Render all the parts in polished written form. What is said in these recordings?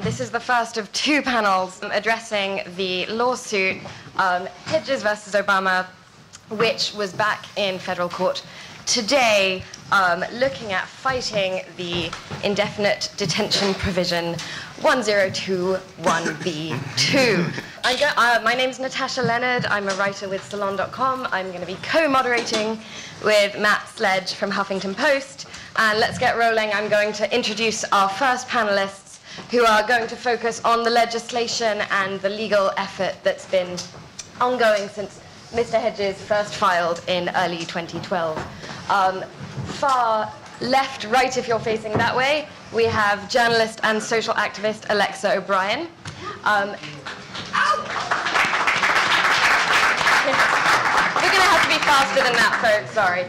This is the first of two panels addressing the lawsuit Hedges versus Obama, which was back in federal court today, looking at fighting the indefinite detention provision 1021B2. My name's Natasha Leonard. I'm a writer with Salon.com. I'm going to be co-moderating with Matt Sledge from Huffington Post. And let's get rolling. I'm going to introduce our first panelists, who are going to focus on the legislation and the legal effort that's been ongoing since Mr. Hedges first filed in early 2012. Far left, right, if you're facing that way, we have journalist and social activist Alexa O'Brien. We're going to have to be faster than that, folks, sorry.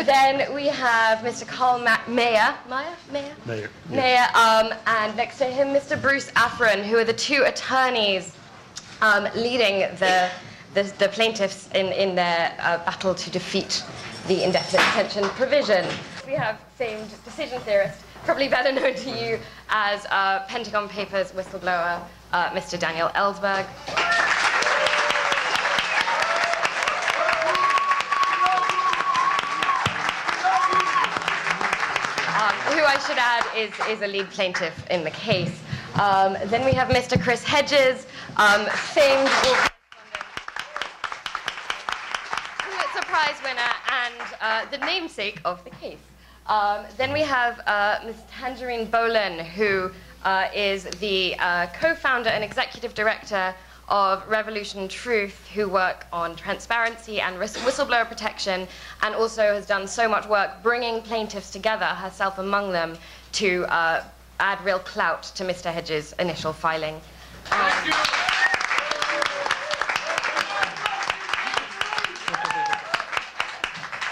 Then we have Mr. Carl Mayer, and next to him, Mr. Bruce Afron, who are the two attorneys leading the plaintiffs in their battle to defeat the indefinite detention provision. We have famed decision theorist, probably better known to you as Pentagon Papers whistleblower, Mr. Daniel Ellsberg. Who I should add is a lead plaintiff in the case. Then we have Mr. Chris Hedges, famed Pulitzer Prize winner and the namesake of the case. Then we have Ms. Tangerine Bolan, who is the co-founder and executive director of Revolution Truth, who work on transparency and whistleblower protection, and also has done so much work bringing plaintiffs together, herself among them, to add real clout to Mr. Hedges' initial filing.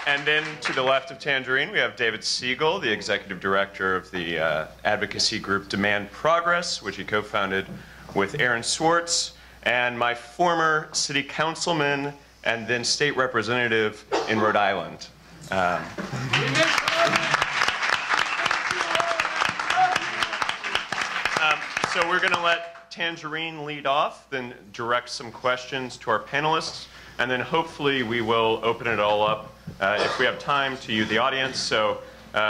And then to the left of Tangerine, we have David Siegel, the executive director of the advocacy group Demand Progress, which he co-founded with Aaron Swartz, and my former city councilman and then state representative in Rhode Island. So we're going to let Tangerine lead off, then direct some questions to our panelists, and then hopefully we will open it all up, if we have time, to you, the audience. So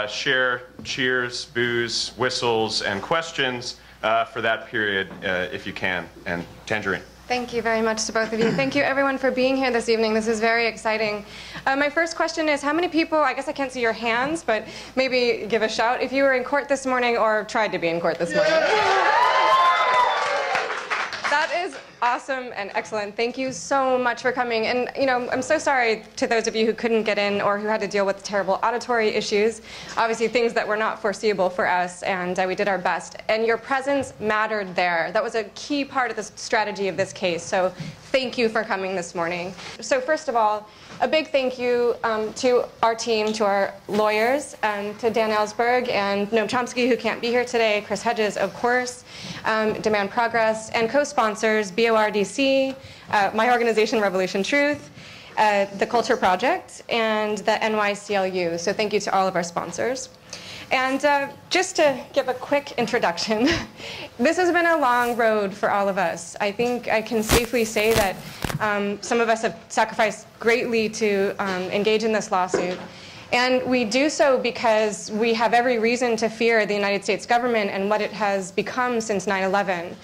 share cheers, boos, whistles, and questions for that period, if you can. And Tangerine. Thank you very much to both of you. Thank you, everyone, for being here this evening. This is very exciting. My first question is, how many people, I guess I can't see your hands, but maybe give a shout if you were in court this morning or tried to be in court this morning. That is awesome and excellent. Thank you so much for coming. And, you know, I'm so sorry to those of you who couldn't get in or who had to deal with terrible auditory issues. Obviously, things that were not foreseeable for us, and we did our best. And your presence mattered there. That was a key part of the strategy of this case. So thank you for coming this morning. So first of all, a big thank you to our team, to our lawyers, to Dan Ellsberg and Noam Chomsky, who can't be here today, Chris Hedges, of course, Demand Progress, and co-sponsors BORDC, my organization Revolution Truth, the Culture Project, and the NYCLU. So thank you to all of our sponsors. And just to give a quick introduction, this has been a long road for all of us. I think I can safely say that some of us have sacrificed greatly to engage in this lawsuit. And we do so because we have every reason to fear the United States government and what it has become since 9/11.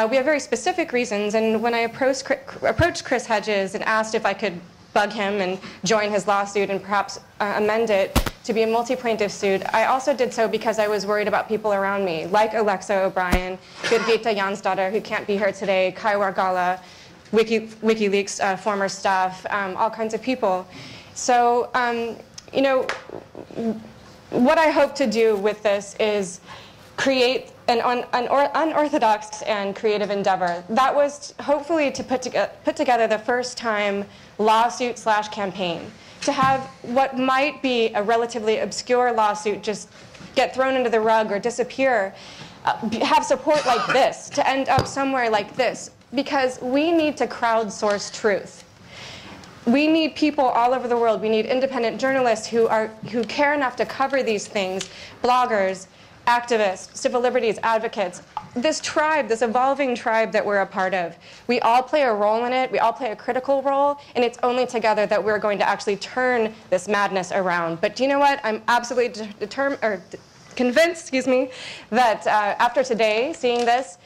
We have very specific reasons, and when I approached Chris Hedges and asked if I could bug him and join his lawsuit and perhaps amend it to be a multi-plaintiff suit, I also did so because I was worried about people around me, like Alexa O'Brien, Birgitta Jansdottir, who can't be here today, Kai Wargala, WikiLeaks former staff, all kinds of people. So, you know, what I hope to do with this is create an unorthodox and creative endeavor. That was hopefully to put together the first time lawsuit/campaign, to have what might be a relatively obscure lawsuit just get thrown into the rug or disappear, have support like this, to end up somewhere like this, because we need to crowdsource truth. We need people all over the world. We need independent journalists who care enough to cover these things, bloggers, activists, civil liberties advocates, this tribe, this evolving tribe that we're a part of, we all play a role in it, we all play a critical role, and it's only together that we're going to actually turn this madness around. But do you know what? I'm absolutely convinced, excuse me, that after today, seeing this,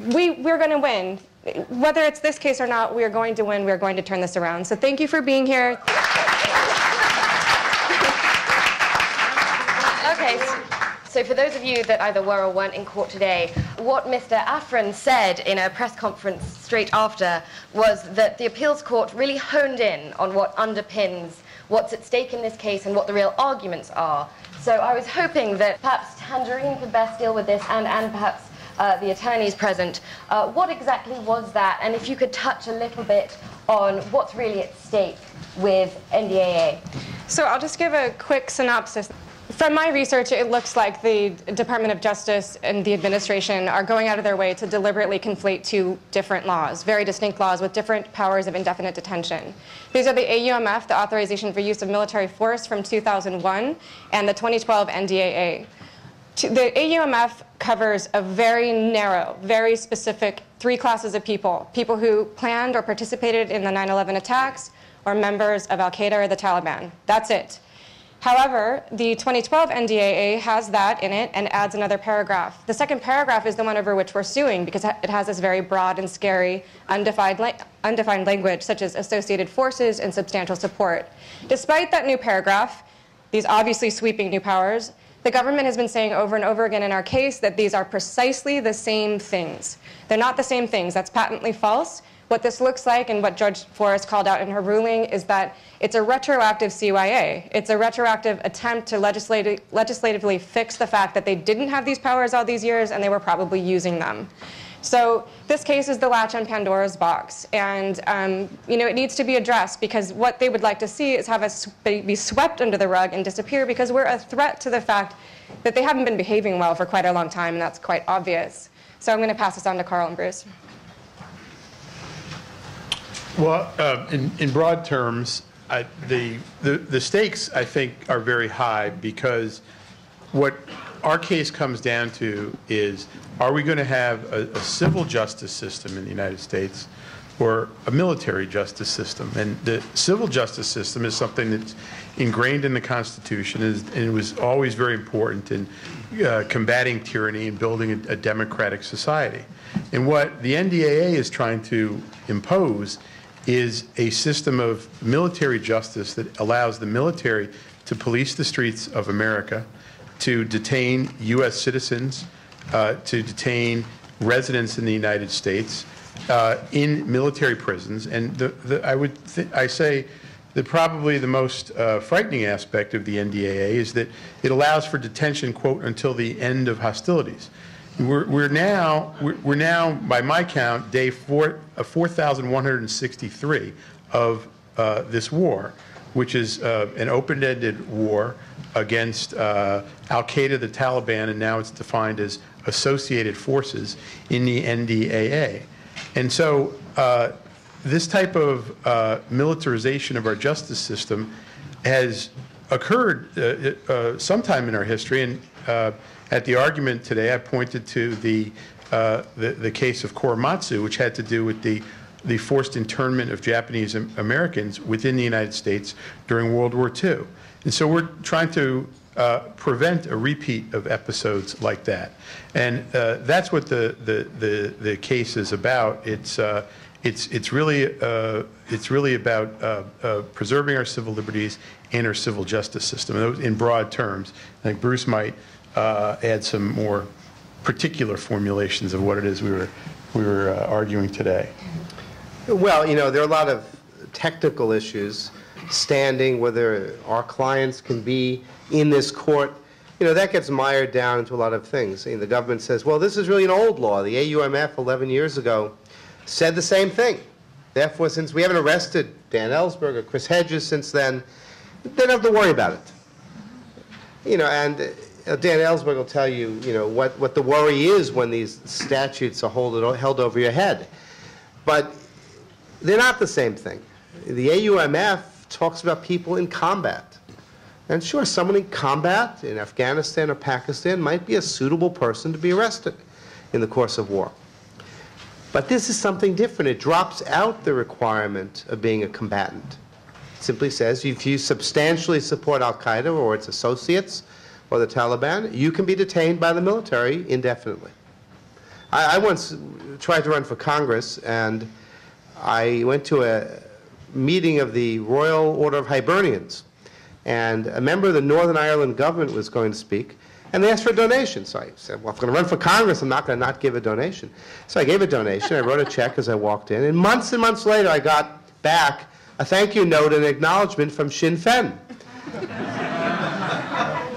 we're going to win. Whether it's this case or not, we are going to win. We are going to turn this around. So thank you for being here. Okay. So for those of you that either were or weren't in court today, what Mr. Afrin said in a press conference straight after was that the appeals court really honed in on what underpins what's at stake in this case and what the real arguments are. So I was hoping that perhaps Tangerine could best deal with this, and perhaps the attorneys present. What exactly was that? And if you could touch a little bit on what's really at stake with NDAA. So I'll just give a quick synopsis. From my research, it looks like the Department of Justice and the administration are going out of their way to deliberately conflate two different laws, very distinct laws with different powers of indefinite detention. These are the AUMF, the Authorization for Use of Military Force from 2001, and the 2012 NDAA. The AUMF covers a very narrow, very specific three classes of people: people who planned or participated in the 9/11 attacks, or members of Al-Qaeda or the Taliban. That's it. However, the 2012 NDAA has that in it and adds another paragraph. The second paragraph is the one over which we're suing because it has this very broad and scary undefined language, such as associated forces and substantial support. Despite that new paragraph, these obviously sweeping new powers, the government has been saying over and over again in our case that these are precisely the same things. They're not the same things. That's patently false. What this looks like, and what Judge Forrest called out in her ruling, is that it's a retroactive CYA. It's a retroactive attempt to legislatively fix the fact that they didn't have these powers all these years and they were probably using them. So this case is the latch on Pandora's box, and it needs to be addressed, because what they would like to see is have us be swept under the rug and disappear, because we're a threat to the fact that they haven't been behaving well for quite a long time, and that's quite obvious. So I'm going to pass this on to Carl and Bruce. Well, in broad terms, the stakes, I think, are very high, because what our case comes down to is, are we going to have a civil justice system in the United States or a military justice system? And the civil justice system is something that's ingrained in the Constitution, and it was always very important in combating tyranny and building a democratic society. And what the NDAA is trying to impose is a system of military justice that allows the military to police the streets of America, to detain U.S. citizens, to detain residents in the United States in military prisons. And I say that probably the most frightening aspect of the NDAA is that it allows for detention, quote, until the end of hostilities. We're now, by my count, day 4,163 of this war, which is an open-ended war against Al-Qaeda, the Taliban, and now it's defined as associated forces in the NDAA. And so this type of militarization of our justice system has occurred sometime in our history, and at the argument today, I pointed to the case of Korematsu, which had to do with the forced internment of Japanese Americans within the United States during World War II. And so we're trying to prevent a repeat of episodes like that. And that's what the case is about. It's really about preserving our civil liberties and our civil justice system, in broad terms. I think Bruce might add some more particular formulations of what it is we were arguing today. Well, there are a lot of technical issues, standing, whether our clients can be in this court. That gets mired down into a lot of things. The government says, well, this is really an old law. The AUMF 11 years ago said the same thing. Therefore, since we haven't arrested Dan Ellsberg or Chris Hedges since then, they don't have to worry about it. And Dan Ellsberg will tell you, what the worry is when these statutes are held over your head. But they're not the same thing. The AUMF talks about people in combat. And sure, someone in combat in Afghanistan or Pakistan might be a suitable person to be arrested. in the course of war. But this is something different. It drops out the requirement of being a combatant. It simply says if you substantially support al-Qaeda or its associates or the Taliban, you can be detained by the military indefinitely. I once tried to run for Congress, and I went to a meeting of the Royal Order of Hibernians, and a member of the Northern Ireland government was going to speak, and they asked for a donation. So I said, well, if I'm going to run for Congress, I'm not going to not give a donation. So I gave a donation. I wrote a check as I walked in, and months later, I got back a thank you note and acknowledgement from Sinn Féin.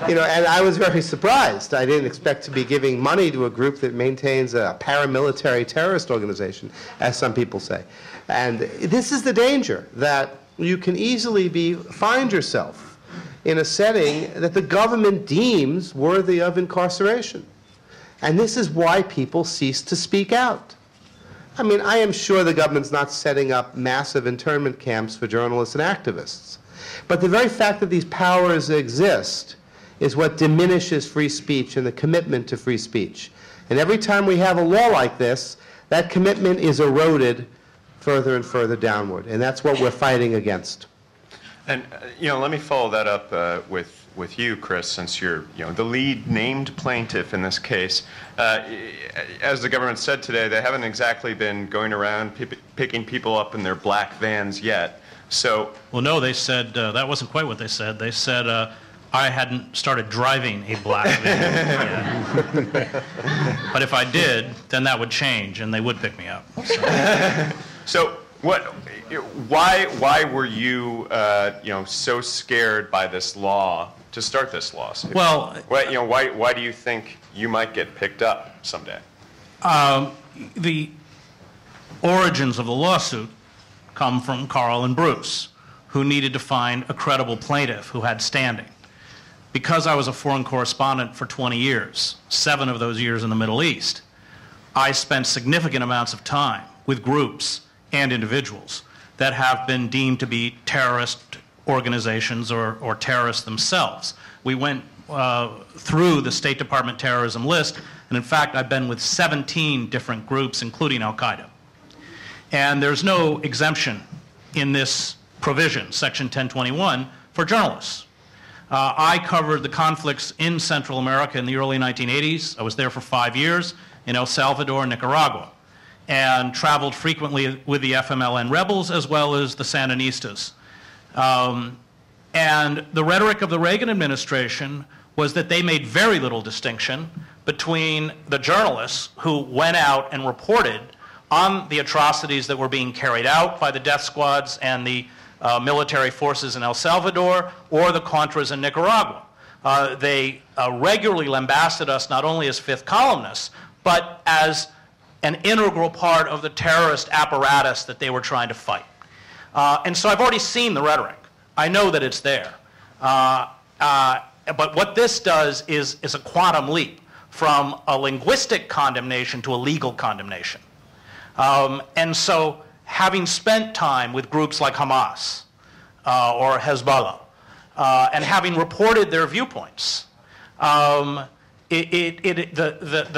You know, and I was very surprised. I didn't expect to be giving money to a group that maintains a paramilitary terrorist organization, as some people say. And this is the danger, that you can easily find yourself in a setting that the government deems worthy of incarceration. And this is why people cease to speak out. I mean, I am sure the government's not setting up massive internment camps for journalists and activists. But the very fact that these powers exist is what diminishes free speech and the commitment to free speech. And every time we have a law like this, that commitment is eroded further and further downward. And that's what we're fighting against. And, you know, let me follow that up with you, Chris, since you're, you know, the lead named plaintiff in this case. As the government said today, they haven't exactly been going around picking people up in their black vans yet. So, well, no, they said, that wasn't quite what they said. They said, I hadn't started driving a black van yet. But if I did, then that would change, and they would pick me up. So why were you, you know, so scared by this law to start this lawsuit? Well, you know, why do you think you might get picked up someday? The origins of the lawsuit come from Carl and Bruce, who needed to find a credible plaintiff who had standing. Because I was a foreign correspondent for 20 years, 7 of those years in the Middle East, I spent significant amounts of time with groups and individuals that have been deemed to be terrorist organizations or terrorists themselves. We went through the State Department terrorism list, and in fact, I've been with 17 different groups, including al-Qaeda. And there's no exemption in this provision, Section 1021, for journalists. I covered the conflicts in Central America in the early 1980s. I was there for 5 years in El Salvador and Nicaragua, and traveled frequently with the FMLN rebels as well as the Sandinistas. And the rhetoric of the Reagan administration was that they made very little distinction between the journalists who went out and reported on the atrocities that were being carried out by the death squads and the military forces in El Salvador or the Contras in Nicaragua. They regularly lambasted us not only as fifth columnists, but as an integral part of the terrorist apparatus that they were trying to fight. And so I've already seen the rhetoric. I know that it's there. But what this does is a quantum leap from a linguistic condemnation to a legal condemnation. And so having spent time with groups like Hamas or Hezbollah and having reported their viewpoints, the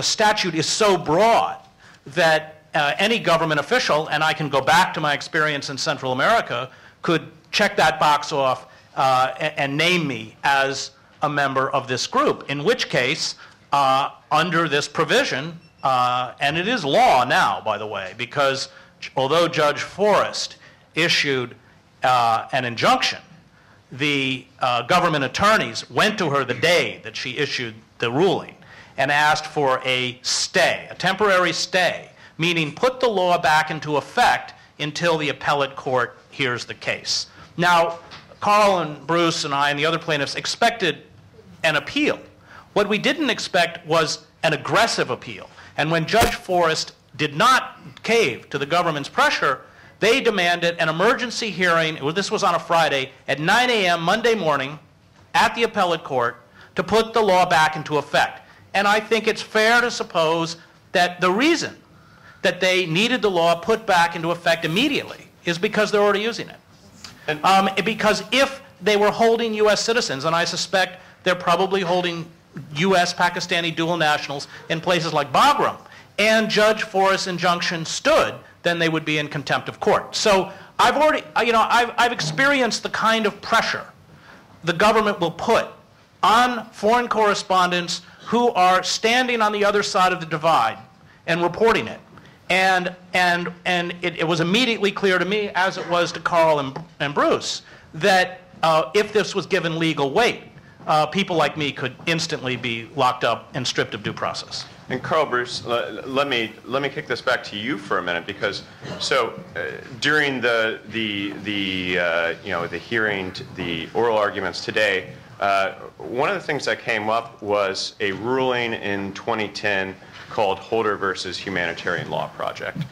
statute is so broad that any government official, and I can go back to my experience in Central America, could check that box off and name me as a member of this group, in which case, under this provision, and it is law now, by the way, because although Judge Forrest issued an injunction, the government attorneys went to her the day that she issued the ruling and asked for a stay, a temporary stay, meaning put the law back into effect until the appellate court hears the case. Now, Carl and Bruce and I and the other plaintiffs expected an appeal. What we didn't expect was an aggressive appeal. And when Judge Forrest did not cave to the government's pressure, they demanded an emergency hearing, this was on a Friday, at 9 a.m. Monday morning at the appellate court to put the law back into effect. And I think it's fair to suppose that the reason that they needed the law put back into effect immediately is because they're already using it. Because if they were holding U.S. citizens, and I suspect they're probably holding U.S. Pakistani dual nationals in places like Bagram, and Judge Forrest's injunction stood, then they would be in contempt of court. So I've already, I've experienced the kind of pressure the government will put on foreign correspondents who are standing on the other side of the divide and reporting it. And it was immediately clear to me, as it was to Carl and Bruce, that if this was given legal weight, people like me could instantly be locked up and stripped of due process. And Carl, Bruce, let me kick this back to you for a minute, because during the hearing, the oral arguments today, one of the things that came up was a ruling in 2010 called Holder versus Humanitarian Law Project,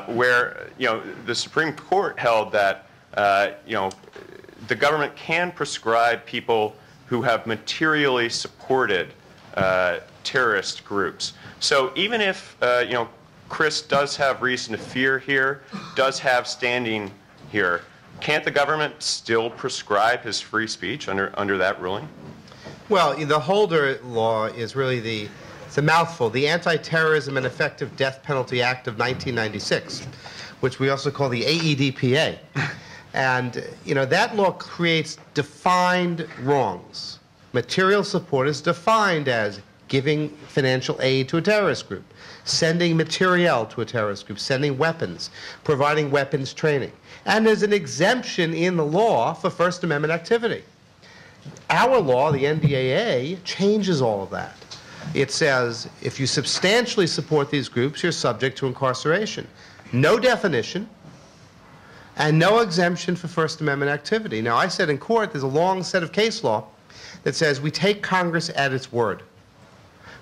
where the Supreme Court held that the government can prescribe people who have materially supported terrorist groups. So even if Chris does have reason to fear here, does have standing here, can't the government still prescribe his free speech under that ruling? Well, the Holder law is really it's a mouthful, the Anti-Terrorism and Effective Death Penalty Act of 1996, which we also call the AEDPA. And that law creates defined wrongs. Material support is defined as giving financial aid to a terrorist group, sending materiel to a terrorist group, sending weapons, providing weapons training. And there's an exemption in the law for First Amendment activity. Our law, the NDAA, changes all of that. It says if you substantially support these groups, you're subject to incarceration. No definition and no exemption for First Amendment activity. Now, I said in court there's a long set of case law that says we take Congress at its word.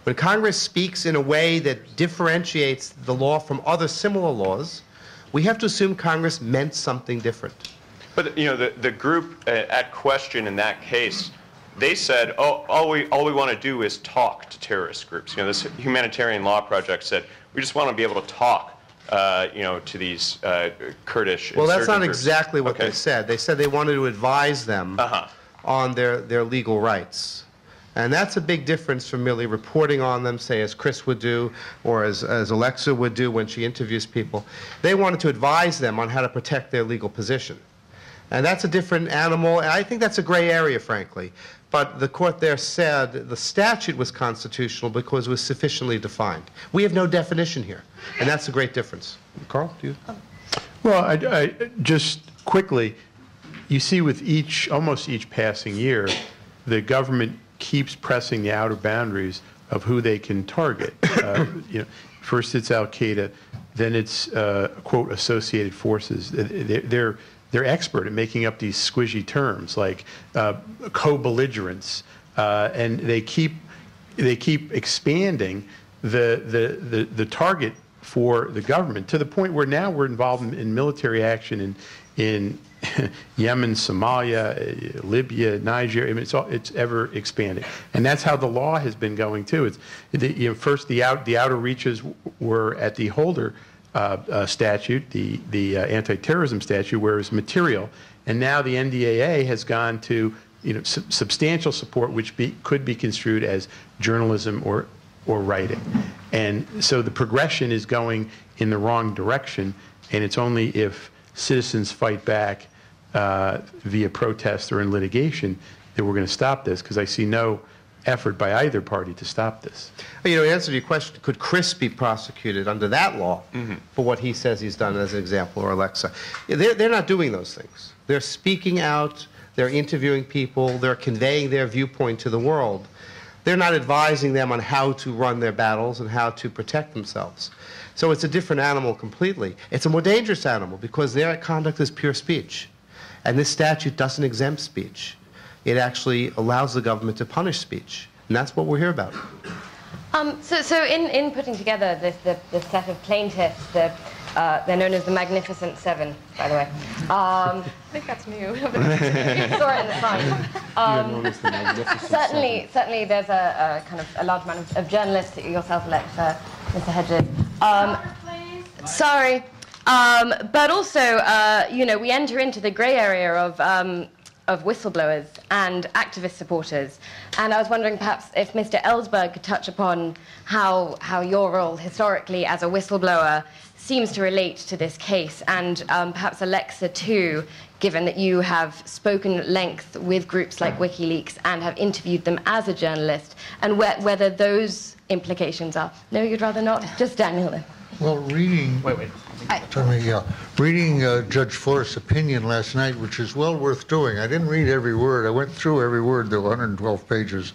When Congress speaks in a way that differentiates the law from other similar laws, we have to assume Congress meant something different. But the group at question in that case, they said, all we want to do is talk to terrorist groups. This Humanitarian Law Project said we just want to be able to talk, to these Kurdish. Well, that's not groups. Exactly what they said. They said they wanted to advise them on their legal rights. And that's a big difference from merely reporting on them, say, as Chris would do, or as Alexa would do when she interviews people. They wanted to advise them on how to protect their legal position. And that's a different animal, and I think that's a gray area, frankly. But the court there said the statute was constitutional because it was sufficiently defined. We have no definition here, and that's a great difference. Carl, do you? Well, I just quickly, you see with almost each passing year, the government keeps pressing the outer boundaries of who they can target. First it's Al-Qaeda, then it's quote associated forces. They're expert at making up these squishy terms like co-belligerents, and they keep expanding the target for the government to the point where now we're involved in military action in Yemen, Somalia, Libya, Niger. I mean, it's ever expanding, and that's how the law has been going too. First the outer reaches were at the Holder statute, the anti-terrorism statute, where it was material, and now the NDAA has gone to substantial support, which could be construed as journalism or writing, and so the progression is going in the wrong direction, and it's only if citizens fight back via protest or in litigation that we're going to stop this, because I see no effort by either party to stop this. In answer to your question, could Chris be prosecuted under that law for what he says he's done, as an example, or Alexa? They're not doing those things. They're speaking out, they're interviewing people, they're conveying their viewpoint to the world. They're not advising them on how to run their battles and how to protect themselves. So it's a different animal completely. It's a more dangerous animal because their conduct is pure speech. And this statute doesn't exempt speech. It actually allows the government to punish speech. And that's what we're here about. So in putting together this set of plaintiffs, they're known as the Magnificent Seven, by the way. I think that's new. You saw it in the sign. Certainly there's a kind of a large amount of journalists, yourself, Alexa, Mr. Hedges. Sorry. But also, we enter into the gray area of of whistleblowers and activist supporters. And I was wondering perhaps if Mr. Ellsberg could touch upon how your role historically as a whistleblower seems to relate to this case, and perhaps Alexa too, given that you have spoken at length with groups like WikiLeaks and have interviewed them as a journalist, and whether those implications are. No, you'd rather not? Just Daniel then. Well, reading Judge Forrest's opinion last night, which is well worth doing. I didn't read every word. I went through every word. There were 112 pages,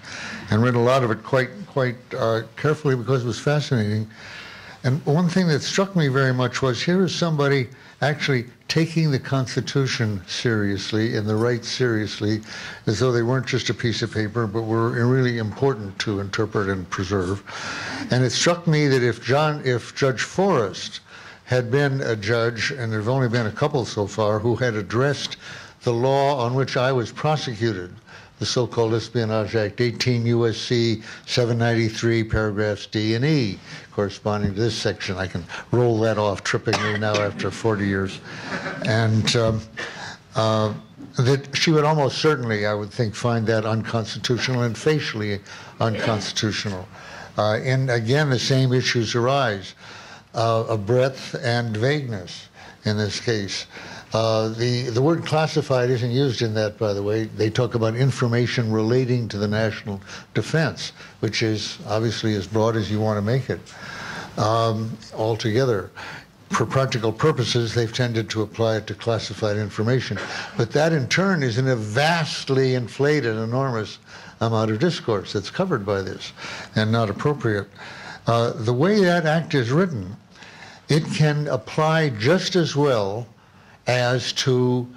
and read a lot of it quite carefully because it was fascinating. And one thing that struck me very much was here is somebody actually taking the Constitution seriously and the rights seriously, as though they weren't just a piece of paper, but were really important to interpret and preserve. And it struck me that if Judge Forrest had been a judge, and there have only been a couple so far, who had addressed the law on which I was prosecuted, the so-called Espionage Act, 18 U.S.C. 793, paragraphs D and E, corresponding to this section. I can roll that off trippingly now after 40 years. And that she would almost certainly, I would think, find that unconstitutional and facially unconstitutional. And again, the same issues arise of breadth and vagueness in this case. The word classified isn't used in that, by the way. They talk about information relating to the national defense, which is obviously as broad as you want to make it altogether. For practical purposes, they've tended to apply it to classified information. But that, in turn, is in a vastly inflated, enormous amount of discourse that's covered by this and not appropriate. The way that act is written, it can apply just as well as to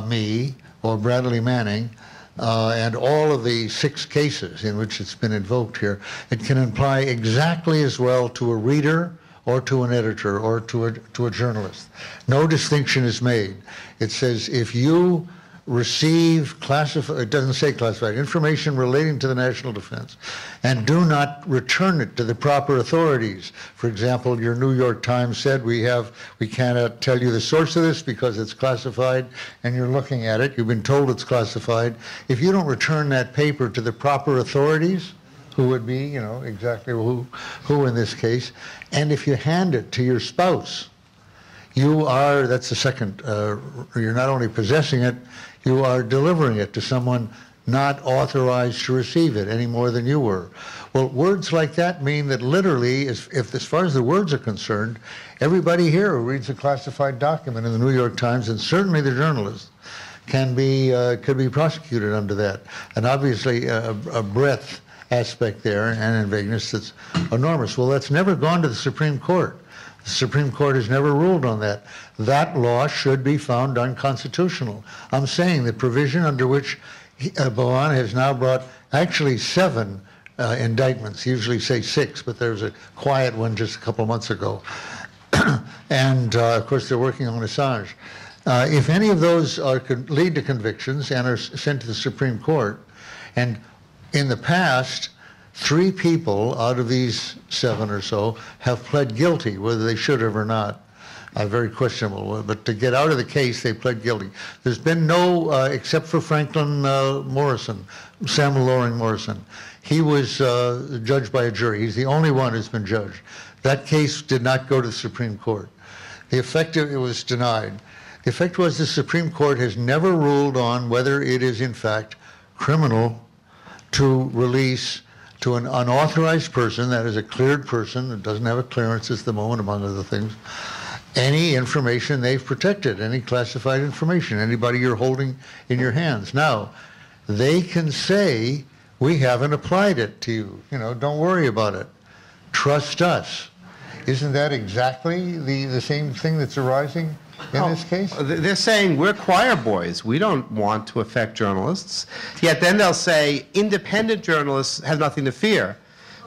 me or Bradley Manning and all of the 6 cases in which it's been invoked here. It can apply exactly as well to a reader or to an editor or to a journalist. No distinction is made. It says if you receive classified, it doesn't say classified, information relating to the national defense, and do not return it to the proper authorities. For example, your New York Times said we cannot tell you the source of this because it's classified, and you're looking at it, you've been told it's classified. If you don't return that paper to the proper authorities, who would be, exactly who in this case, and if you hand it to your spouse, you are, that's the second, you're not only possessing it, you are delivering it to someone not authorized to receive it any more than you were. Well, words like that mean that literally, as far as the words are concerned, everybody here who reads a classified document in the New York Times, and certainly the journalists, could be prosecuted under that. And obviously a breadth aspect there and in vagueness that's enormous. Well, that's never gone to the Supreme Court. The Supreme Court has never ruled on that. That law should be found unconstitutional. I'm saying the provision under which Bohan has now brought actually 7 indictments, usually say 6, but there was a quiet one just a couple months ago. And of course they're working on Assange. If any of those could lead to convictions and are sent to the Supreme Court, and in the past, 3 people out of these 7 or so have pled guilty, whether they should have or not. Very questionable, but to get out of the case, they pled guilty. There's been no, except for Franklin Morrison, Samuel Loring Morrison. He was judged by a jury. He's the only one who's been judged. That case did not go to the Supreme Court. The effect of it was denied. The effect was the Supreme Court has never ruled on whether it is in fact criminal to release to an unauthorized person, that is a cleared person that doesn't have a clearance at the moment, among other things, any information they've protected, any classified information, anybody you're holding in your hands. Now, they can say, we haven't applied it to you. Don't worry about it. Trust us. Isn't that exactly the same thing that's arising in this case? They're saying we're choir boys. We don't want to affect journalists. Yet then they'll say independent journalists have nothing to fear.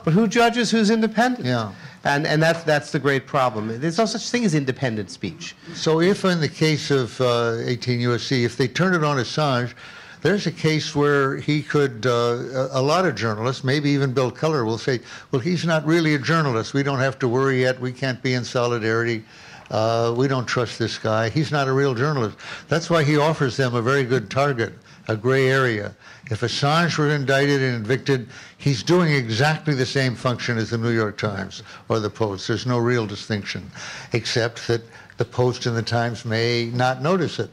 But who judges who's independent? Yeah. And that's the great problem. There's no such thing as independent speech. So if in the case of 18 U.S.C., if they turn it on Assange, there's a case where he could, a lot of journalists, maybe even Bill Keller, will say, well, he's not really a journalist. We don't have to worry yet. We can't be in solidarity. We don't trust this guy. He's not a real journalist. That's why he offers them a very good target, a gray area. If Assange were indicted and convicted, he's doing exactly the same function as the New York Times or the Post. There's no real distinction, except that the Post and the Times may not notice it.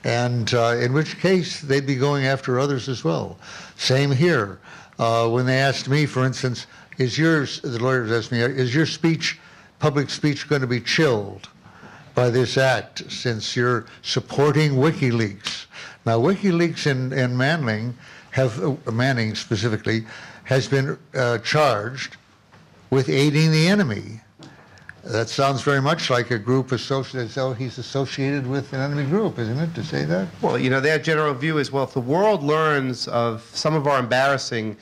And in which case, they'd be going after others as well. Same here. When they asked me, for instance, the lawyers asked me, is your speech, public speech, going to be chilled by this act since you're supporting WikiLeaks? Now, WikiLeaks and Manning specifically, has been charged with aiding the enemy. That sounds very much like a group associated, so he's associated with an enemy group, isn't it, to say that? Well, their general view is, well, if the world learns of some of our embarrassing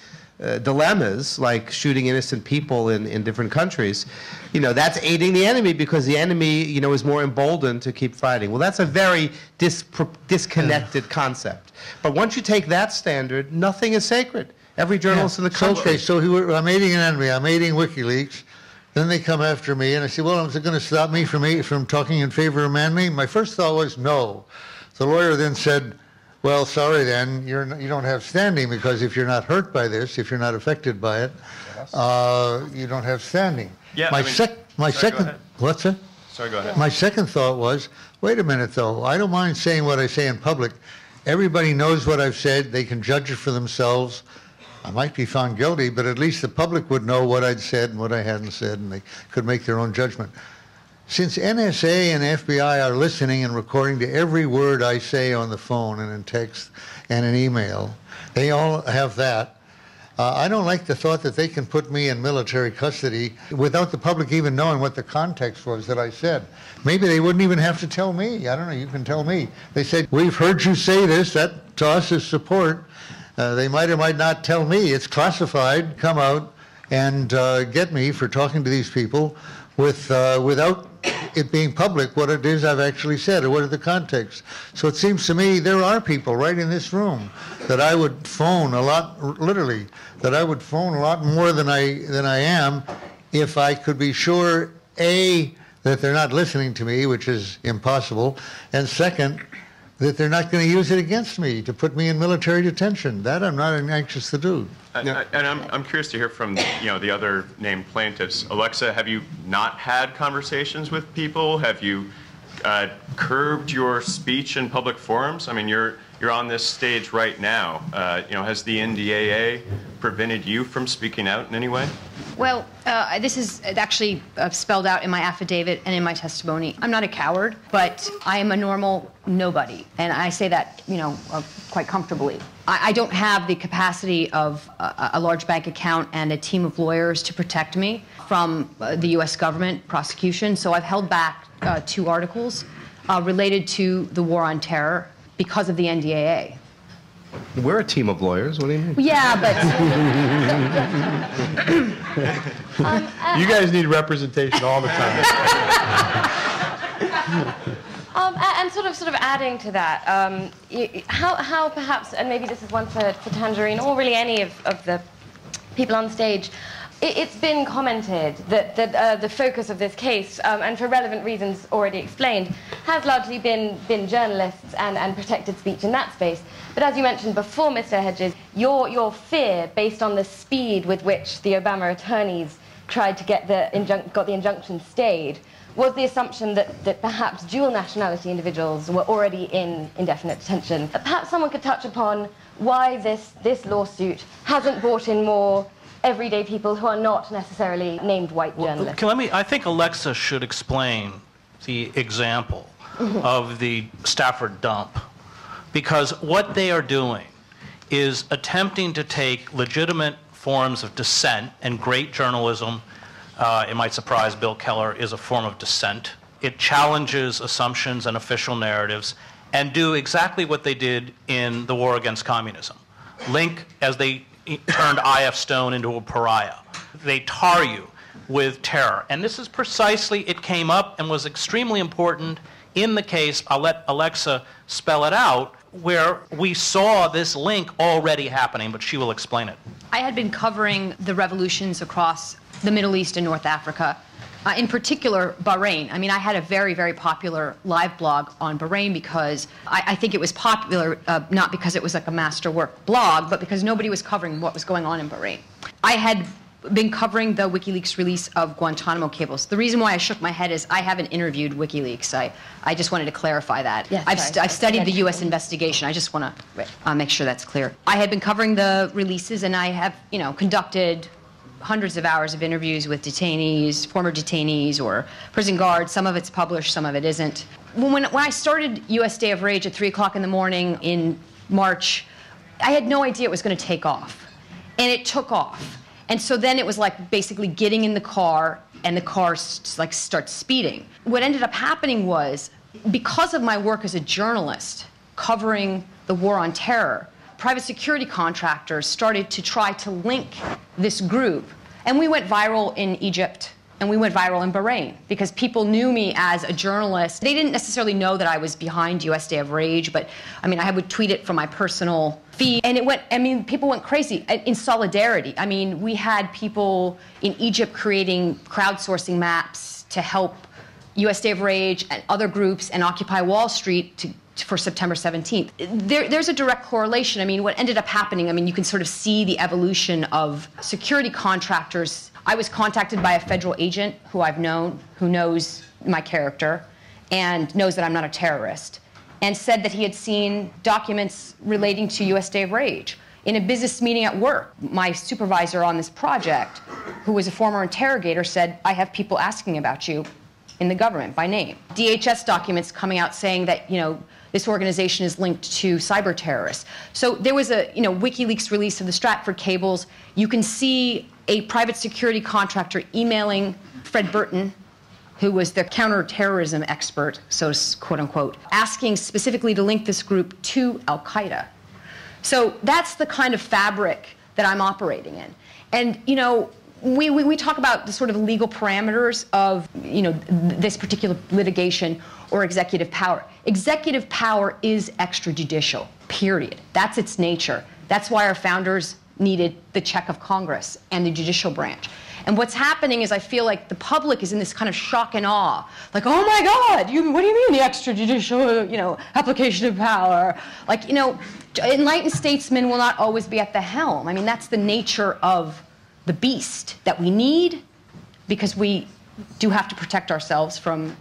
dilemmas, like shooting innocent people in different countries, that's aiding the enemy because the enemy, is more emboldened to keep fighting. Well, that's a very disconnected concept. But once you take that standard, nothing is sacred. Every journalist in the country. Okay, so I'm aiding an enemy. I'm aiding WikiLeaks. Then they come after me, and I say, well, is it going to stop me from talking in favor of Manning? My first thought was no. The lawyer then said, well, sorry then, you don't have standing because if you're not hurt by this, if you're not affected by it, you don't have standing. Yeah, What's that? Sorry, go ahead. My second thought was, wait a minute though, I don't mind saying what I say in public. Everybody knows what I've said. They can judge it for themselves. I might be found guilty, but at least the public would know what I'd said and what I hadn't said, and they could make their own judgment. Since NSA and FBI are listening and recording to every word I say on the phone and in text and in email, they all have that. I don't like the thought that they can put me in military custody without the public even knowing what the context was that I said. Maybe they wouldn't even have to tell me. I don't know, you can tell me. They said, we've heard you say this, that to us is support. They might or might not tell me. It's classified. Come out and get me for talking to these people without it being public what it is I've actually said or what are the context. So it seems to me there are people right in this room that I would phone a lot, literally, that I would phone a lot more than I am if I could be sure, A, that they're not listening to me, which is impossible, and second, that they're not going to use it against me to put me in military detention. That I'm not anxious to do. And I'm curious to hear from the other named plaintiffs. Alexa, have you not had conversations with people? Have you curbed your speech in public forums? I mean, you're on this stage right now. Has the NDAA prevented you from speaking out in any way? Well, this is actually spelled out in my affidavit and in my testimony. I'm not a coward, but I am a normal nobody, and I say that, quite comfortably. I don't have the capacity of a large bank account and a team of lawyers to protect me from the U.S. government prosecution, so I've held back 2 articles related to the war on terror because of the NDAA. We're a team of lawyers. What do you mean? Yeah, but... You guys need representation all the time. And sort of adding to that, how perhaps, and maybe this is one for Tangerine or really any of the people on stage, it's been commented that the focus of this case, and for relevant reasons already explained, has largely been journalists and protected speech in that space. But as you mentioned before, Mr. Hedges, your fear, based on the speed with which the Obama attorneys tried to get the injunction stayed, was the assumption that perhaps dual nationality individuals were already in indefinite detention. Perhaps someone could touch upon why this lawsuit hasn't brought in more everyday people who are not necessarily named white journalists. I think Alexa should explain the example of the Stafford dump, because what they are doing is attempting to take legitimate forms of dissent, and great journalism, it might surprise Bill Keller, is a form of dissent. It challenges assumptions and official narratives and do exactly what they did in the war against communism. Link, as they turned I.F. Stone into a pariah. They tar you with terror. And this is precisely, it came up and was extremely important in the case, I'll let Alexa spell it out, where we saw this link already happening, but she will explain it. I had been covering the revolutions across the Middle East and North Africa In particular, Bahrain. I mean, I had a very, very popular live blog on Bahrain because I think it was popular not because it was like a masterwork blog, but because nobody was covering what was going on in Bahrain. I had been covering the WikiLeaks release of Guantanamo cables. The reason why I shook my head is I haven't interviewed WikiLeaks. I just wanted to clarify that. Yes, I've studied the U.S. investigation. I just want to make sure that's clear. I had been covering the releases, and I have, conducted hundreds of hours of interviews with detainees, former detainees, or prison guards. Some of it's published, some of it isn't. When I started U.S. Day of Rage at 3 o'clock in the morning in March, I had no idea it was going to take off. And it took off. And so then it was like basically getting in the car, and the car starts speeding. What ended up happening was, because of my work as a journalist covering the war on terror, private security contractors started to try to link this group. And we went viral in Egypt, and we went viral in Bahrain, because people knew me as a journalist. They didn't necessarily know that I was behind US Day of Rage, but I mean, I would tweet it from my personal feed. And people went crazy in solidarity. I mean, we had people in Egypt creating crowdsourcing maps to help US Day of Rage and other groups and Occupy Wall Street for September 17th. There's a direct correlation. I mean, what ended up happening, I mean, you can sort of see the evolution of security contractors. I was contacted by a federal agent who I've known, who knows my character and knows that I'm not a terrorist, and said that he had seen documents relating to US Day of Rage. In a business meeting at work, my supervisor on this project, who was a former interrogator, said, I have people asking about you in the government by name. DHS documents coming out saying that, this organization is linked to cyber terrorists. So there was a, WikiLeaks release of the Stratford cables. You can see a private security contractor emailing Fred Burton, who was the counterterrorism expert, so quote unquote, asking specifically to link this group to Al-Qaeda. So that's the kind of fabric that I'm operating in. And, we talk about the sort of legal parameters of, this particular litigation or executive power. Executive power is extrajudicial, period. That's its nature. That's why our founders needed the check of Congress and the judicial branch. And what's happening is I feel like the public is in this kind of shock and awe. Like, oh my God, what do you mean the extrajudicial, application of power? Like, enlightened statesmen will not always be at the helm. I mean, that's the nature of the beast that we need, because we do have to protect ourselves from,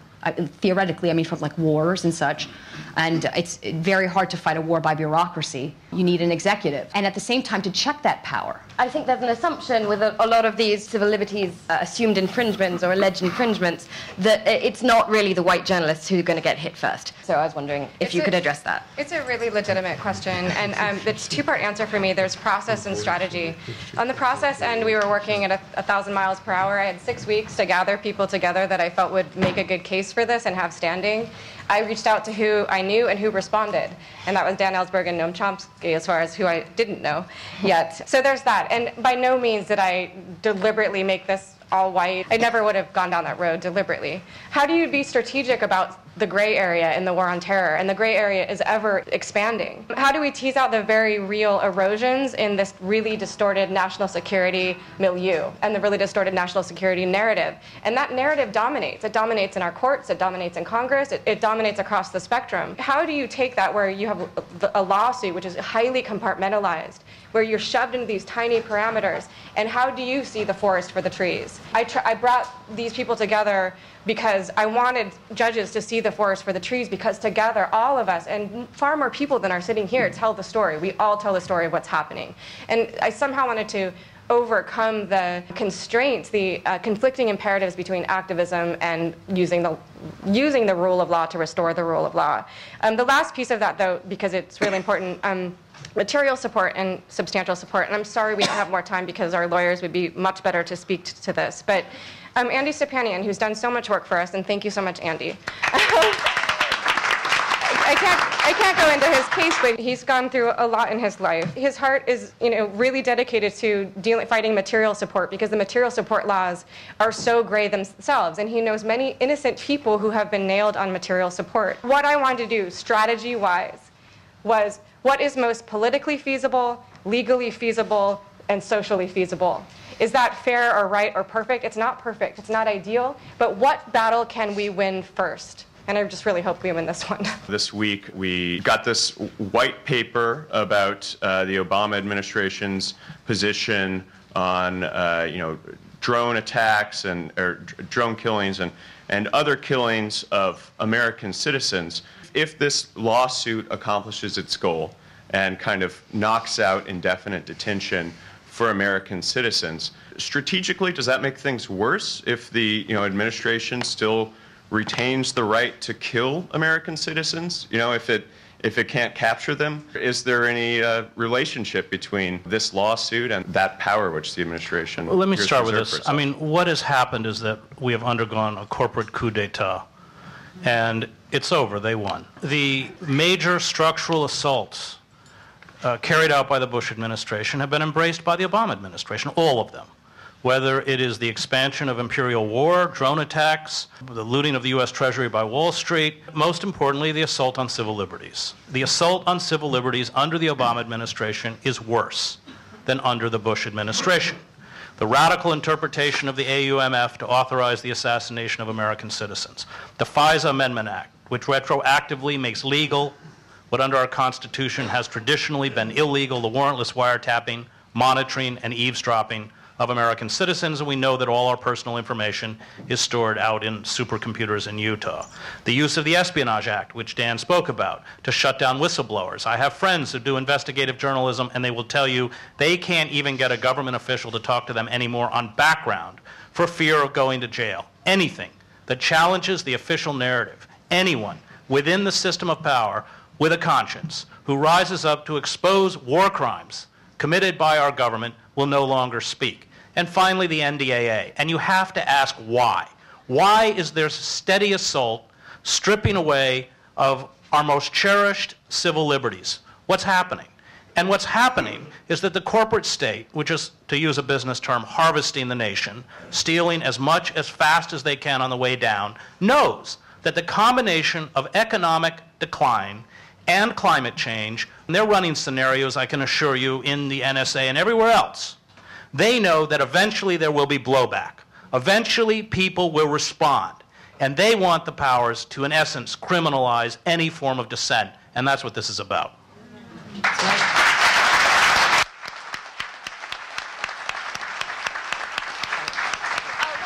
theoretically, from like wars and such. And it's very hard to fight a war by bureaucracy. You need an executive. And at the same time, to check that power. I think there's an assumption with a lot of these civil liberties assumed infringements or alleged infringements that it's not really the white journalists who are going to get hit first. So I was wondering if you could address that. It's a really legitimate question, and it's a two-part answer for me. There's process and strategy. On the process end, we were working at 1,000 miles per hour. I had 6 weeks to gather people together that I felt would make a good case for this and have standing. I reached out to who I knew and who responded, and that was Dan Ellsberg and Noam Chomsky, as far as who I didn't know yet. So there's that, and by no means did I deliberately make this all white. I never would have gone down that road deliberately. How do you be strategic about the gray area in the war on terror? And the gray area is ever expanding. How do we tease out the very real erosions in this really distorted national security milieu and the really distorted national security narrative? And that narrative dominates. It dominates in our courts, it dominates in Congress, it dominates across the spectrum. How do you take that where you have a lawsuit which is highly compartmentalized, where you're shoved into these tiny parameters, and how do you see the forest for the trees? I brought these people together because I wanted judges to see the forest for the trees, because together, all of us, and far more people than are sitting here, tell the story. We all tell the story of what's happening. And I somehow wanted to overcome the constraints, the conflicting imperatives between activism and using the rule of law to restore the rule of law. The last piece of that, though, because it's really important, material support and substantial support. And I'm sorry we don't have more time because our lawyers would be much better to speak to this. But Andy Stepanian, who's done so much work for us, and thank you so much, Andy. I can't go into his case, but he's gone through a lot in his life. His heart is, really dedicated to fighting material support, because the material support laws are so gray themselves, and he knows many innocent people who have been nailed on material support. What I wanted to do, strategy-wise, was what is most politically feasible, legally feasible, and socially feasible. Is that fair or right or perfect? It's not perfect. It's not ideal. But what battle can we win first? And I just really hope we win this one. This week, we got this white paper about the Obama administration's position on, drone attacks or drone killings and other killings of American citizens. If this lawsuit accomplishes its goal and kind of knocks out indefinite detention for American citizens, strategically, does that make things worse if the administration still retains the right to kill American citizens? If it can't capture them, is there any relationship between this lawsuit and that power which the administration? Well, let me start with this. I mean, what has happened is that we have undergone a corporate coup d'etat, and it's over. They won. The major structural assaults carried out by the Bush administration have been embraced by the Obama administration, all of them. Whether it is the expansion of imperial war, drone attacks, the looting of the U.S. Treasury by Wall Street, most importantly, the assault on civil liberties. The assault on civil liberties under the Obama administration is worse than under the Bush administration. The radical interpretation of the AUMF to authorize the assassination of American citizens. The FISA Amendment Act, which retroactively makes legal what under our Constitution has traditionally been illegal, the warrantless wiretapping, monitoring, and eavesdropping of American citizens, and we know that all our personal information is stored out in supercomputers in Utah. The use of the Espionage Act, which Dan spoke about, to shut down whistleblowers. I have friends who do investigative journalism, and they will tell you they can't even get a government official to talk to them anymore on background for fear of going to jail. Anything that challenges the official narrative, anyone within the system of power with a conscience who rises up to expose war crimes committed by our government will no longer speak. And finally, the NDAA. And you have to ask why. Why is there steady assault, stripping away of our most cherished civil liberties? What's happening? And what's happening is that the corporate state, which is, to use a business term, harvesting the nation, stealing as much as fast as they can on the way down, knows that the combination of economic decline and climate change, and they're running scenarios, I can assure you, in the NSA and everywhere else. They know that eventually there will be blowback. Eventually people will respond. And they want the powers to, in essence, criminalize any form of dissent. And that's what this is about.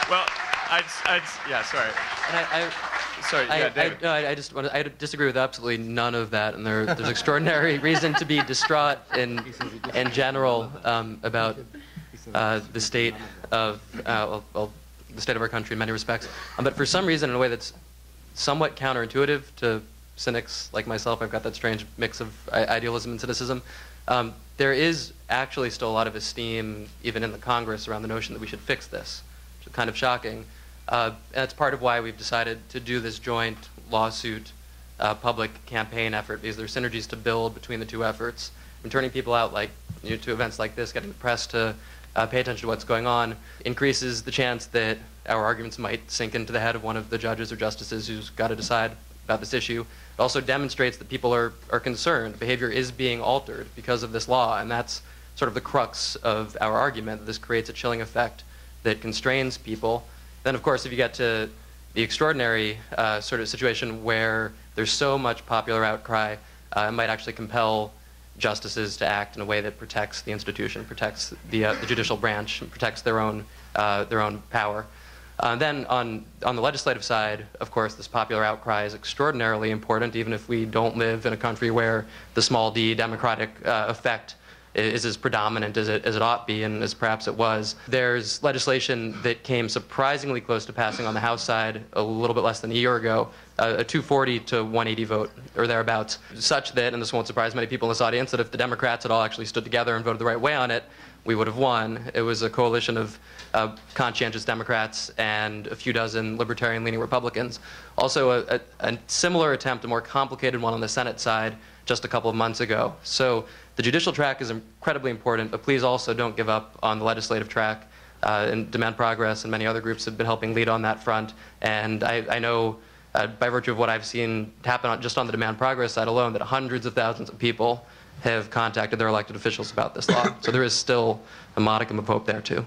Well, yeah, sorry. And Sorry, yeah, David. I disagree with absolutely none of that, and there's extraordinary reason to be distraught in general about the state of the state of our country in many respects. But for some reason, in a way that's somewhat counterintuitive to cynics like myself, I've got that strange mix of idealism and cynicism. There is actually still a lot of esteem, even in the Congress, around the notion that we should fix this, which is kind of shocking. And that's part of why we've decided to do this joint lawsuit public campaign effort, because there's synergies to build between the two efforts. And turning people out to events like this, getting the press to pay attention to what's going on, increases the chance that our arguments might sink into the head of one of the judges or justices who's got to decide about this issue. It also demonstrates that people are concerned. Behavior is being altered because of this law, and that's sort of the crux of our argument. This creates a chilling effect that constrains people. Then, of course, if you get to the extraordinary sort of situation where there's so much popular outcry, it might actually compel justices to act in a way that protects the institution, protects the judicial branch, and protects their own power. Then on the legislative side, of course, this popular outcry is extraordinarily important, even if we don't live in a country where the small d democratic effect is as predominant as it ought be, and as perhaps it was. There's legislation that came surprisingly close to passing on the House side a little bit less than a year ago, a 240 to 180 vote, or thereabouts, such that, and this won't surprise many people in this audience, that if the Democrats had all actually stood together and voted the right way on it, we would have won. It was a coalition of conscientious Democrats and a few dozen libertarian-leaning Republicans. Also, a similar attempt, a more complicated one on the Senate side, just a couple of months ago. So the judicial track is incredibly important, but please also don't give up on the legislative track. And Demand Progress and many other groups have been helping lead on that front. And I know, by virtue of what I've seen happen just on the Demand Progress side alone, that hundreds of thousands of people have contacted their elected officials about this law. So there is still a modicum of hope there, too.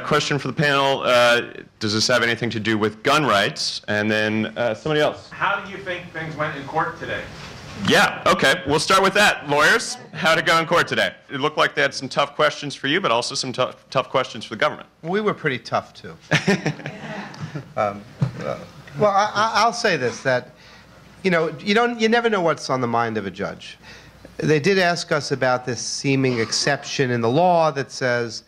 Question for the panel. Does this have anything to do with gun rights? And then somebody else. How do you think things went in court today? Yeah, okay. We'll start with that. Lawyers, how'd it go in court today? It looked like they had some tough questions for you, but also some tough questions for the government. We were pretty tough, too. Well, I'll say this, that, you never know what's on the mind of a judge. They did ask us about this seeming exception in the law that says,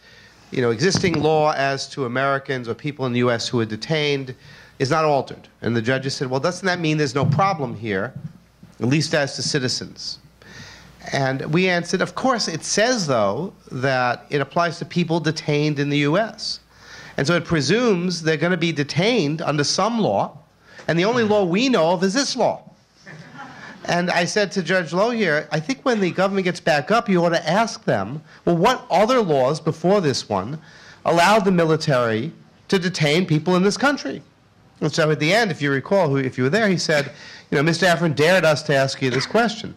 existing law as to Americans or people in the U.S. who are detained is not altered. And the judges said, well, doesn't that mean there's no problem here, at least as to citizens? And we answered, of course, it says, though, that it applies to people detained in the U.S. And so it presumes they're going to be detained under some law, and the only law we know of is this law. And I said to Judge Lowe here, I think when the government gets back up, you ought to ask them, well, what other laws before this one allowed the military to detain people in this country? And so at the end, if you recall, if you were there, he said, Mr. Afrin dared us to ask you this question.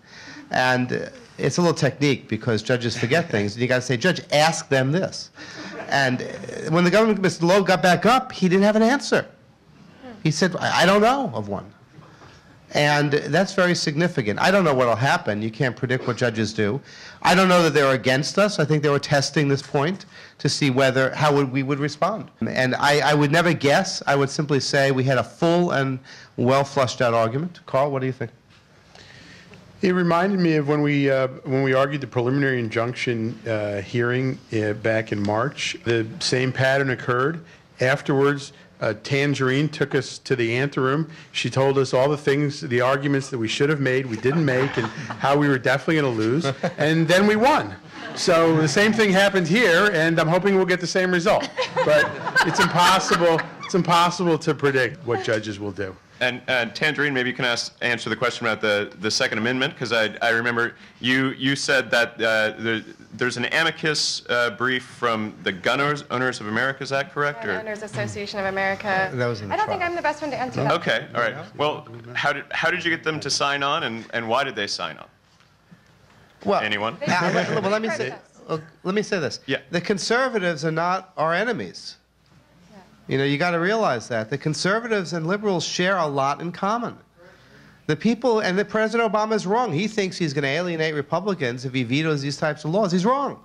And it's a little technique because judges forget things. And you got to say, Judge, ask them this. And when the government, Mr. Lowe, got back up, he didn't have an answer. He said, I don't know of one. And that's very significant. I don't know what will happen. You can't predict what judges do. I don't know that they're against us. I think they were testing this point to see how we would respond. And I would never guess. I would simply say we had a full and well-flushed-out argument. Carl, what do you think? It reminded me of when we argued the preliminary injunction hearing back in March. The same pattern occurred. Afterwards, Tangerine took us to the anteroom. She told us all the arguments that we should have made, we didn't make, and how we were definitely going to lose. And then we won. So the same thing happened here, and I'm hoping we'll get the same result. But it's impossible to predict what judges will do. And Tangerine, maybe you can answer the question about the Second Amendment, because I remember you said that there's an amicus brief from the Gun Owners of America. Is that correct? Gun Owners Association of America. That was in the I don't trial. think I'm the best one to answer that. Okay, all right. Well, how did you get them to sign on, and why did they sign on? Well, Anyone? well, let me say this. Yeah. The conservatives are not our enemies. You got to realize that. The conservatives and liberals share a lot in common. The people, and President Obama is wrong. He thinks he's going to alienate Republicans if he vetoes these types of laws. He's wrong.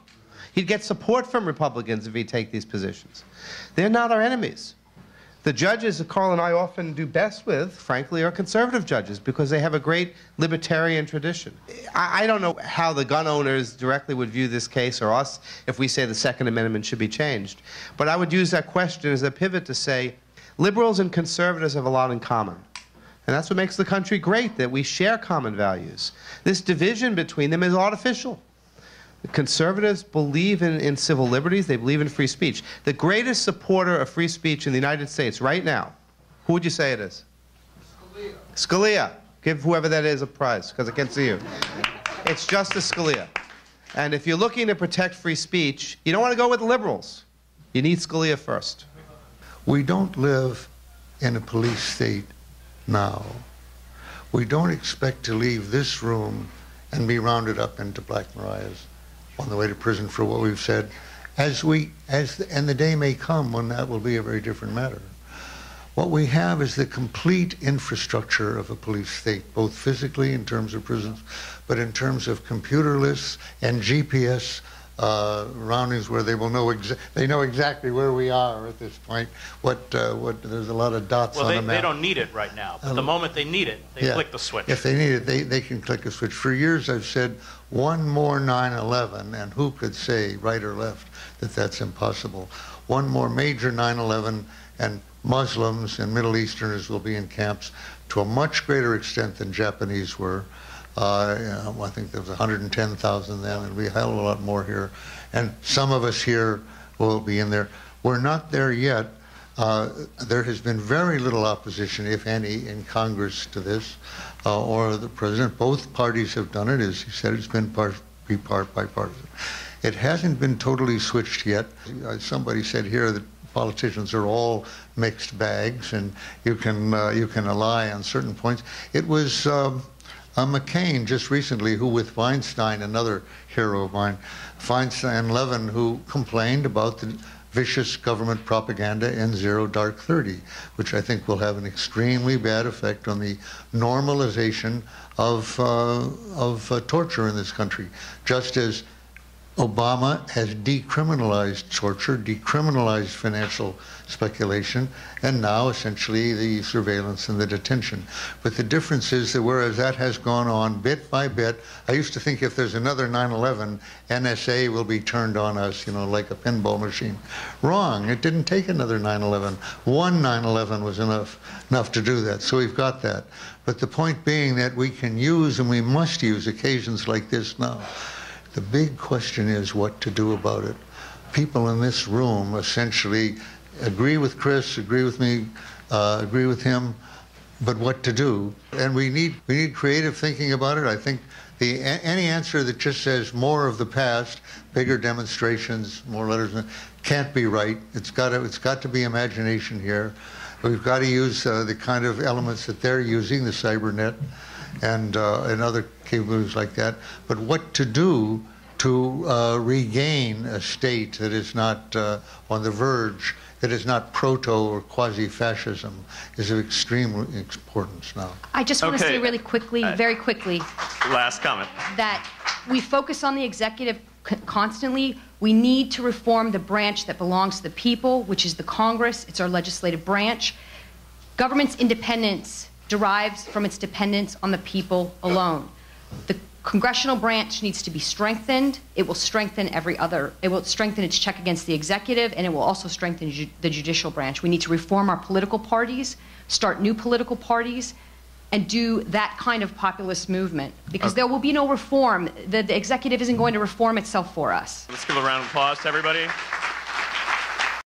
He'd get support from Republicans if he'd take these positions. They're not our enemies. The judges that Carl and I often do best with, frankly, are conservative judges because they have a great libertarian tradition. I don't know how the gun owners directly would view this case, or us, if we say the Second Amendment should be changed. But I would use that question as a pivot to say, liberals and conservatives have a lot in common. And that's what makes the country great, that we share common values. This division between them is artificial. The conservatives believe in civil liberties. They believe in free speech. The greatest supporter of free speech in the United States right now, who would you say it is? Scalia. Scalia. Give whoever that is a prize, because I can't see you. It's Justice Scalia. And if you're looking to protect free speech, you don't want to go with the liberals. You need Scalia first. We don't live in a police state now. We don't expect to leave this room and be rounded up into Black Mariahs on the way to prison for what we've said, and the day may come when that will be a very different matter. What we have is the complete infrastructure of a police state, both physically in terms of prisons, but in terms of computer lists and GPS roundings where they will know they know exactly where we are at this point. There's a lot of dots on the map. They don't need it right now, but the moment they need it, they click the switch. If they need it, they can click a switch. For years I've said, one more 9/11, and who could say, right or left, that that's impossible. One more major 9/11, and Muslims and Middle Easterners will be in camps to a much greater extent than Japanese were. I think there was 110,000 then, and we have a lot more here. And some of us here will be in there. We're not there yet. There has been very little opposition, if any, in Congress to this, or the president. Both parties have done it. As he said, it's been bipartisan. It hasn't been totally switched yet. Somebody said here that politicians are all mixed bags, and you can ally on certain points. It was McCain just recently, who with Feinstein, another hero of mine, Feinstein and Levin, who complained about the vicious government propaganda in Zero Dark 30, which I think will have an extremely bad effect on the normalization of torture in this country. Just as Obama has decriminalized torture, decriminalized financial speculation, and now essentially the surveillance and the detention. But the difference is that whereas that has gone on bit by bit, I used to think if there's another 9/11, NSA will be turned on us, you know, like a pinball machine. Wrong. It didn't take another 9/11. One 9/11 was enough to do that. So we've got that. But the point being that we can use, and we must use, occasions like this now. The big question is what to do about it. People in this room essentially agree with Chris, agree with me, agree with him, but what to do? And we need creative thinking about it. I think any answer that just says more of the past, bigger demonstrations, more letters, can't be right. It's got to be imagination here. We've got to use the kind of elements that they're using, the cybernet, and other capabilities like that. But what to do to regain a state that is not on the verge, that is not proto or quasi-fascism, is of extreme importance now. I just want to say really quickly, very quickly, last comment, that we focus on the executive constantly. We need to reform the branch that belongs to the people, which is the Congress. It's our legislative branch. Government's independence derives from its dependence on the people alone. The congressional branch needs to be strengthened. It will strengthen it will strengthen its check against the executive, and it will also strengthen the judicial branch. We need to reform our political parties, start new political parties, and do that kind of populist movement, because there will be no reform. The executive isn't going to reform itself for us. Let's give a round of applause to everybody.